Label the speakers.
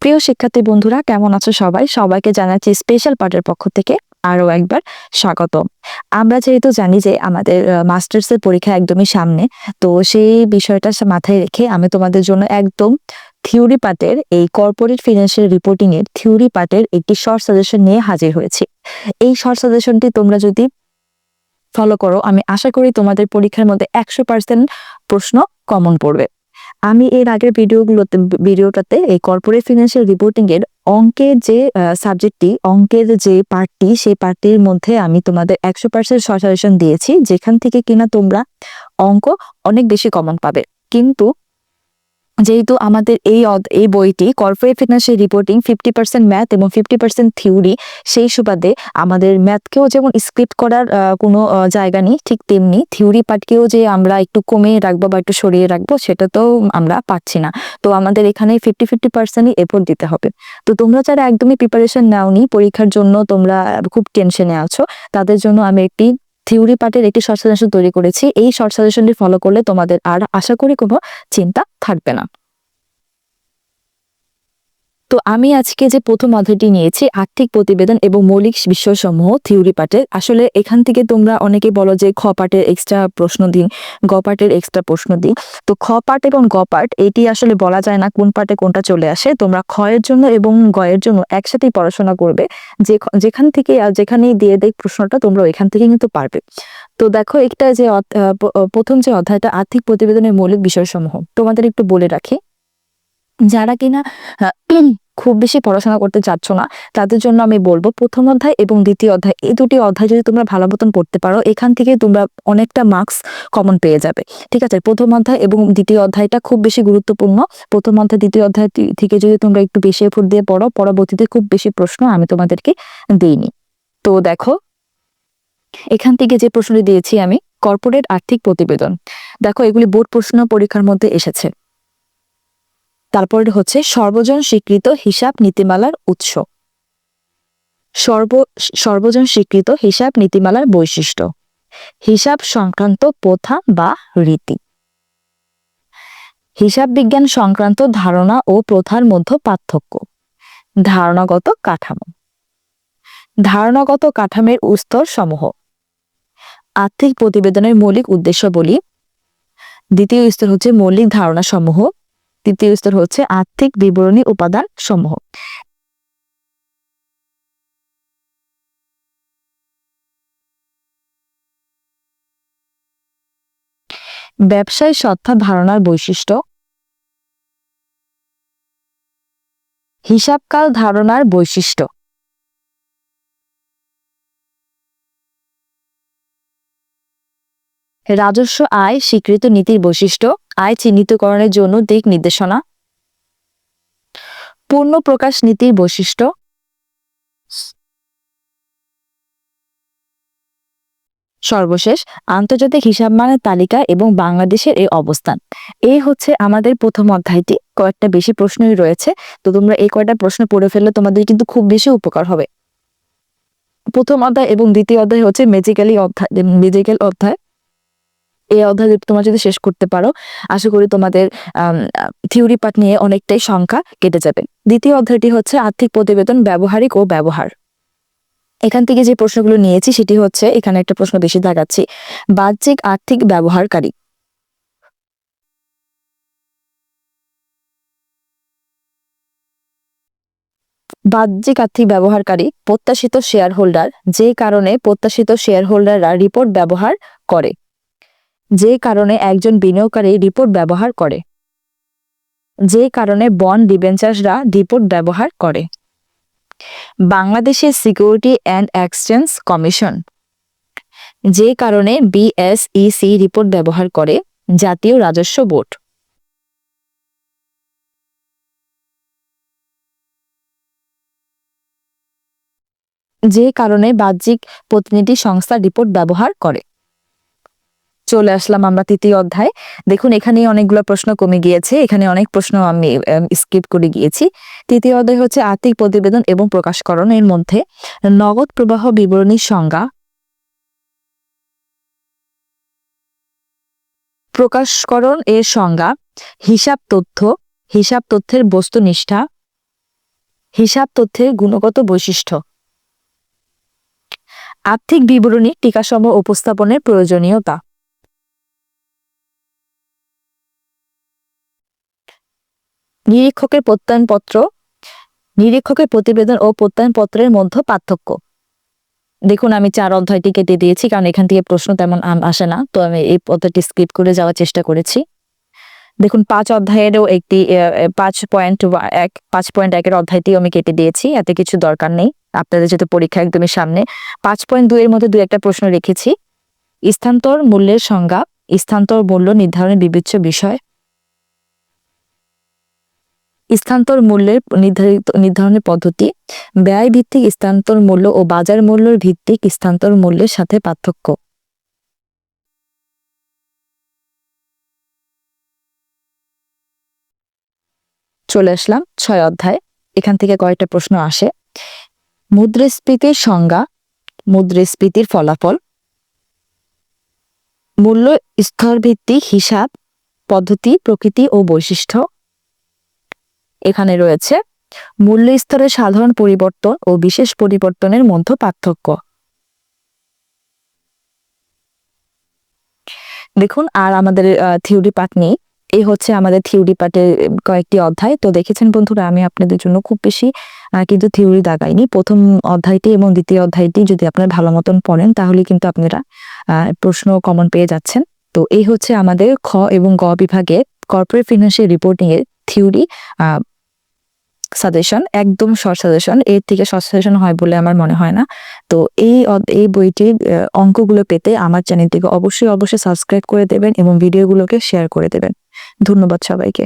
Speaker 1: প্রিয় শিক্ষার্থী বন্ধুরা, কেমন আছো সবাই? সবাইকে জানাচ্ছি স্পেশাল পার্টের পক্ষ থেকে আরো একবার স্বাগত। আমরা যেহেতু জানি যে আমাদের মাস্টার্স এর পরীক্ষা একদমই সামনে, তো সেই বিষয়টা মাথায় রেখে আমি তোমাদের জন্য একদম থিওরি পার্টের এই কর্পোরেট ফিনান্সিয়াল রিপোর্টিং এর থিওরি পার্টের একটি শর্ট সাজেশন নিয়ে হাজির হয়েছি। এই শর্ট সাজেশনটি তোমরা যদি ফলো করো, আমি আশা করি তোমাদের পরীক্ষার মধ্যে 100% প্রশ্ন কমন পড়বে। আমি এর আগের ভিডিওটাতে এই কর্পোরেট ফিনান্সিয়াল রিপোর্টিং এর অঙ্কের যে সাবজেক্টটি, অঙ্কের যে পার্টটি, সেই পার্টটির মধ্যে আমি তোমাদের 100% সাজেশন দিয়েছি, যেখান থেকে কিনা তোমরা অঙ্ক অনেক বেশি কমন পাবে। কিন্তু যেহেতু আমাদের এই বইটি কর্পোরেট ফিনান্সিয়াল রিপোর্টিং 50% ম্যাথ এবং 50% থিওরি, সেই সুবাদে আমাদের ম্যাথকেও যেমন স্ক্রিপ্ট করার কোনো জায়গা নেই, ঠিক তেমনি থিওরি পার্টকেও যে আমরা একটু কমিয়ে রাখবো বা একটু সরিয়ে রাখবো, সেটা তো আমরা পাচ্ছি না। তো আমাদের এখানে 50-50%ই এফোর্ট দিতে হবে। তো তোমরা যারা একদমই প্রিপারেশন নাওনি, পরীক্ষার জন্য তোমরা খুব টেনশনে আছো, তাদের জন্য আমি একটি থিওরি পার্টের একটি শর্ট সাজেশন তৈরি করেছি। এই শর্ট সাজেশনটি ফলো করলে তোমাদের আর আশা করি কোনো চিন্তা থাকবে না। তো আমি আজকে যে প্রথম অধ্যায়টি নিয়েছি, আর্থিক প্রতিবেদন এবং মৌলিক বিষয়সমূহ থিওরি পার্টের। আসলে এখান থেকে তোমরা অনেকে বলো যে খ পার্টের এক্সট্রা প্রশ্ন দিন, গ পার্টের এক্সট্রা প্রশ্ন দিন। তো খ পার্ট এবং গ পার্ট এটি আসলে বলা যায় না কোন পার্টে কোনটা চলে আসে। তোমরা খ এর জন্য এবং গ এর জন্য একসাথেই পড়াশোনা করবে, যেখান থেকে যেখানেই দিয়ে দেয় প্রশ্নটা, তোমরা ওইখান থেকে কিন্তু পারবে। তো দেখো, একটা যে প্রথম যে অধ্যায়টা আর্থিক প্রতিবেদনের মৌলিক বিষয়সমূহ, তোমাদের একটু বলে রাখি, যারা কিনা খুব বেশি পড়াশোনা করতে চাচ্ছ না, তাদের জন্য আমি বলবো প্রথম অধ্যায় এবং দ্বিতীয় অধ্যায়, এই দুটি অধ্যায় যদি তোমরা ভালো মতন পড়তে পারো, এখান থেকে তোমরা অনেকটা মার্কস কমন পেয়ে যাবে। ঠিক আছে, প্রথম অধ্যায় এবং দ্বিতীয় অধ্যায়টা খুব বেশি গুরুত্বপূর্ণ। প্রথম অধ্যায় দ্বিতীয় অধ্যায় থেকে যদি তোমরা একটু বেশি এফোর্ট দিয়ে পড়ো, পরবর্তীতে খুব বেশি প্রশ্ন আমি তোমাদেরকে দিইনি। তো দেখো, এখান থেকে যে প্রশ্নটি দিয়েছি আমি, কর্পোরেট আর্থিক প্রতিবেদন। দেখো, এগুলি বোর্ড প্রশ্ন পরীক্ষার মধ্যে এসেছে। তারপরে হচ্ছে সর্বজন স্বীকৃত হিসাব নীতিমালার উৎস। সর্বজন স্বীকৃত হিসাব নীতিমালার বৈশিষ্ট্য। হিসাব সংক্রান্ত প্রথা বা রীতি। হিসাব বিজ্ঞান সংক্রান্ত ধারণা ও প্রথার মধ্যে পার্থক্য। ধারণাগত কাঠামো। ধারণাগত কাঠামোর স্তর সমূহ। আর্থিক প্রতিবেদনের মৌলিক উদ্দেশ্যাবলী। দ্বিতীয় স্তর হচ্ছে মৌলিক ধারণা সমূহ। তৃতীয় স্তর হচ্ছে আর্থিক বিবরণী উপাদান সমূহ। ব্যবসায় সত্তা ধারণার বৈশিষ্ট্য। হিসাবকাল ধারণার বৈশিষ্ট্য। রাজস্ব আয় স্বীকৃত নীতির বৈশিষ্ট্য। আয় চিহ্নিতকরণের জন্য দিক নির্দেশনা। পূর্ণ প্রকাশ নীতির বৈশিষ্ট্য। সর্বশেষ, আন্তর্জাতিক হিসাব মানের তালিকা এবং বাংলাদেশের এই অবস্থান। এই হচ্ছে আমাদের প্রথম অধ্যায়টি। কয়েকটা বেশি প্রশ্নই রয়েছে, তো তোমরা এই কয়েকটা প্রশ্ন পড়ে ফেললে তোমাদের কিন্তু খুব বেশি উপকার হবে। প্রথম অধ্যায় এবং দ্বিতীয় অধ্যায় হচ্ছে মেজিক্যাল অধ্যায়। এই অধ্যায় তোমরা যদি শেষ করতে পারো, আশা করি তোমাদের থিওরি পার্ট নিয়ে অনেকটাই সংখ্যা কেটে যাবে। দ্বিতীয় অধ্যায়টি হচ্ছে আর্থিক প্রতিবেদন ব্যবহারিক ও ব্যবহার। এখান থেকে যে প্রশ্নগুলো নিয়েছি সেটি হচ্ছে, এখানে একটা প্রশ্ন বেশি দেখাচ্ছি, বাহ্যিক আর্থিক ব্যবহারকারী। বাহ্যিক আর্থিক ব্যবহারকারী প্রত্যাশিত শেয়ার হোল্ডার, যে কারণে প্রত্যাশিত শেয়ার হোল্ডাররা রিপোর্ট ব্যবহার করে। যে কারণে একজন বিনিয়োগকারী রিপোর্ট ব্যবহার করে। যে কারণে বন্ড ডিবেঞ্চার্সরা রিপোর্ট ব্যবহার করে। বাংলাদেশের সিকিউরিটি অ্যান্ড এক্সচেঞ্জ কমিশন, যে কারণে বিএসইসি রিপোর্ট ব্যবহার করে। জাতীয় রাজস্ব বোর্ড। যে কারণে বাহ্যিক প্রতিনিধি সংস্থা রিপোর্ট ব্যবহার করে। চলে আসলাম আমরা তৃতীয় অধ্যায়। দেখুন, এখানে অনেকগুলো প্রশ্ন কমে গিয়েছে, এখানে অনেক প্রশ্ন আমি স্কিপ করে গিয়েছি। তৃতীয় অধ্যায় হচ্ছে আর্থিক প্রতিবেদন এবং প্রকাশকরণ। এর মধ্যে নগদ প্রবাহ বিবরণীর সংজ্ঞা, প্রকাশকরণ এর সংজ্ঞা, হিসাব তথ্য, হিসাব তথ্যের বস্তুনিষ্ঠা, হিসাব তথ্যের গুণগত বৈশিষ্ট্য। আর্থিক বিবরণী টিকাসমূহ উপস্থাপনের প্রয়োজনীয়তা। নিরীক্ষকের প্রত্যয়নপত্র, নিরীক্ষকের প্রতিবেদন ও প্রত্যয়নপত্রের মধ্যে পার্থক্য। দেখুন আমি 4 অধ্যায়টি কেটে দিয়েছি কারণ এখান থেকে প্রশ্ন তেমন আসে না, তো আমি এই অধ্যায়টি স্কিপ করে যাওয়ার চেষ্টা করেছি। দেখুন 5 অধ্যায়েরও একটি 5.1 অধ্যায়টি আমি কেটে দিয়েছি, এতে কিছু দরকার নেই, আপনাদের যেহেতু পরীক্ষা একদমই সামনে। 5.2 এর মধ্যে 2-1টা প্রশ্ন রেখেছি। স্থানান্তর মূল্যের সংজ্ঞা, স্থানান্তর মূল্য নির্ধারণের বিবেচ্য বিষয়, স্থানান্তর মূল্যের নির্ধারণের পদ্ধতি, ব্যয় ভিত্তিক স্থানান্তর মূল্য ও বাজার মূল্যের ভিত্তিক স্থানান্তর মূল্যের সাথে পার্থক্য। চলে আসলাম 6 অধ্যায়, এখান থেকে কয়েকটা প্রশ্ন আসে। মুদ্রাস্ফীতির সংজ্ঞা, মুদ্রাস্ফীতির ফলাফল, মূল্য স্তর ভিত্তিক হিসাব পদ্ধতি, প্রকৃতি ও বৈশিষ্ট্য। এখানে রয়েছে মূল্য স্তরের সাধারণ পরিবর্তন ও বিশেষ পরিবর্তনের মধ্যে পার্থক্য। দেখুন আর আমাদের থিওরি পার্ট নেই, এই হচ্ছে আমাদের থিওরি পার্টের কয়েকটি অধ্যায়। তো দেখেছেন বন্ধুরা, আমি আপনাদের জন্য খুব বেশি কিন্তু থিওরি দাগাইনি। প্রথম অধ্যায়টি এবং দ্বিতীয় অধ্যায়টি যদি আপনারা ভালো মতন পড়েন তাহলে কিন্তু আপনারা প্রশ্ন কমন পেয়ে যাচ্ছেন। তো এই হচ্ছে আমাদের খ এবং গ বিভাগের কর্পোরেট ফিনান্সিয়াল রিপোর্টিং এর থিওরি সাজেশন, একদম শর্ট সাজেশন, এর থেকে শর্ট সাজেশন হয় বলে আমার মনে হয় না। তো এই বইটির অঙ্কগুলো পেতে আমার চ্যানেলটিকে অবশ্যই সাবস্ক্রাইব করে দেবেন এবং ভিডিওগুলোকে শেয়ার করে দেবেন। ধন্যবাদ সবাইকে।